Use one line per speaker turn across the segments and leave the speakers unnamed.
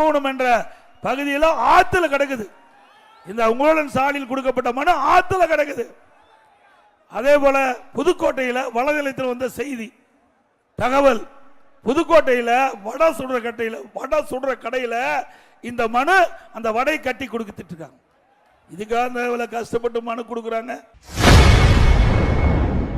திருப்புவனம் என்ற பகுதியில் ஆத்துல கிடக்குது. இந்த உங்களுடன் சாலையில் கொடுக்கப்பட்ட மனு ஆத்துல கிடக்குது. அதே போல புதுக்கோட்டையில் வளநிலையத்தில் வந்த செய்தி தகவல், புதுக்கோட்டையில் வடை சுடுற கடையில் இந்த மனு அந்த வடை கட்டி கொடுத்துட்டு இருக்காங்க. இதுக்காக கஷ்டப்பட்டு மனு கொடுக்குறாங்க.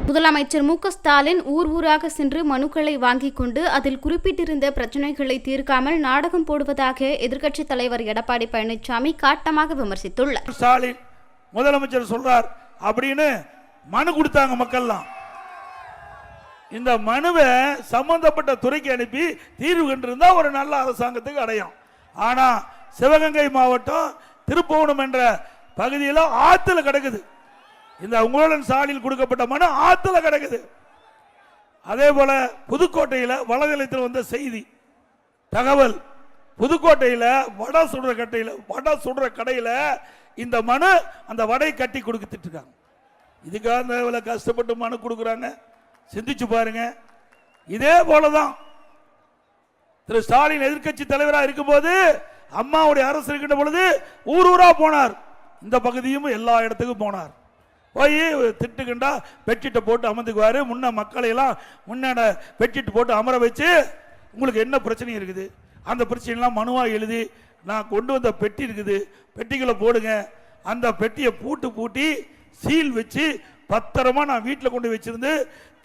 முதலமைச்சர் மு.க. ஸ்டாலின் ஊர் ஊராக சென்று மனுக்களை வாங்கிக் கொண்டு அதில் குறிப்பிட்டிருந்த பிரச்சனைகளை தீர்க்காமல் நாடகம் போடுவதாக எதிர்க்கட்சித் தலைவர் எடப்பாடி பழனிசாமி காட்டமாக விமர்சித்துள்ளார்.
ஸ்டாலின் முதலமைச்சர் சொல்றார் அப்படின்னு மனு கொடுத்தாங்க மக்கள்லாம். இந்த மனுவை சம்பந்தப்பட்ட துறைக்கு அனுப்பி தீர்வு கண்டிருந்தா ஒரு நல்ல அரசாங்கத்துக்கு அடையும். ஆனா சிவகங்கை மாவட்டம் திருப்புவனம் என்ற பகுதியில் ஆத்துல கிடக்குது. இந்த உங்களுடன் சாலையில் கொடுக்கப்பட்ட மனு ஆத்துல கிடக்குது. அதே போல புதுக்கோட்டையில் வளநிலையத்தில் வந்த செய்தி தகவல், புதுக்கோட்டையில் வடை சுடுற கடையில் இந்த மனு அந்த வடை கட்டி கொடுத்துட்டு இருக்காங்க. இதுக்காக கஷ்டப்பட்டு மனு கொடுக்குறாங்க. சிந்திச்சு பாருங்க. இதே போலதான் திரு ஸ்டாலின் எதிர்க்கட்சி தலைவராக இருக்கும்போது அம்மாவுடைய அரசு இருக்கின்ற பொழுது ஊர் ஊரா போனார். இந்த பகுதியும் எல்லா இடத்துக்கும் போனார். போய் திட்டுக்கிண்டா பெட்ஷீட்டை போட்டு அமர்ந்துக்குவாரு. முன்ன மக்களை எல்லாம் முன்னாடி பெட்ஷீட் போட்டு அமர வச்சு உங்களுக்கு என்ன பிரச்சனை இருக்குது அந்த பிரச்சனைலாம் மனுவாக எழுதி நான் கொண்டு வந்த பெட்டி இருக்குது, பெட்டிகளை போடுங்க. அந்த பெட்டியை பூட்டி சீல் வச்சு பத்திரமா நான் வீட்டில் கொண்டு வச்சிருந்து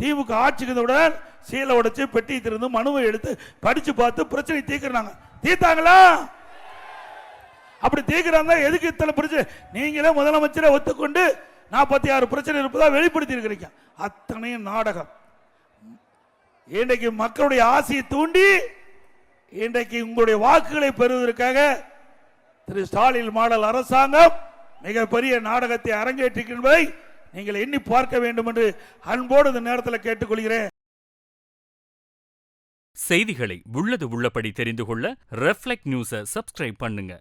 திமுக ஆட்சிக்குடன் சீலை உடைச்சு பெட்டி திறந்து மனுவை எடுத்து படிச்சு பார்த்து பிரச்சனை தீர்க்கிறாங்க. தீர்த்தாங்களா? அப்படி தீர்க்கிறாங்க. எதுக்கு இத்தனை பிரச்சனை? நீங்களே முதலமைச்சரை ஒத்துக்கொண்டு 46 பிரச்சனை இருப்பதா வெளிப்படுத்தி இருக்கிறீங்க. அத்தனையும் நாடகம். இன்றைக்கு மக்களுடைய ஆசையை தூண்டி இன்றைக்கு உங்களுடைய வாக்குகளை பெறுவதற்காக திரு ஸ்டாலின் மாடல் அரசாங்கம் மிகப்பெரிய நாடகத்தை அரங்கேற்றிருக்கின்றதை நீங்கள் எண்ணி பார்க்க வேண்டும் என்று அன்போடு இந்த நேரத்தில் கேட்டுக்கொள்கிறேன்.
செய்திகளை உள்ளது உள்ளபடி தெரிந்து கொள்ள ரெஃப்ளெக்ட் நியூஸை சப்ஸ்கிரைப் பண்ணுங்க.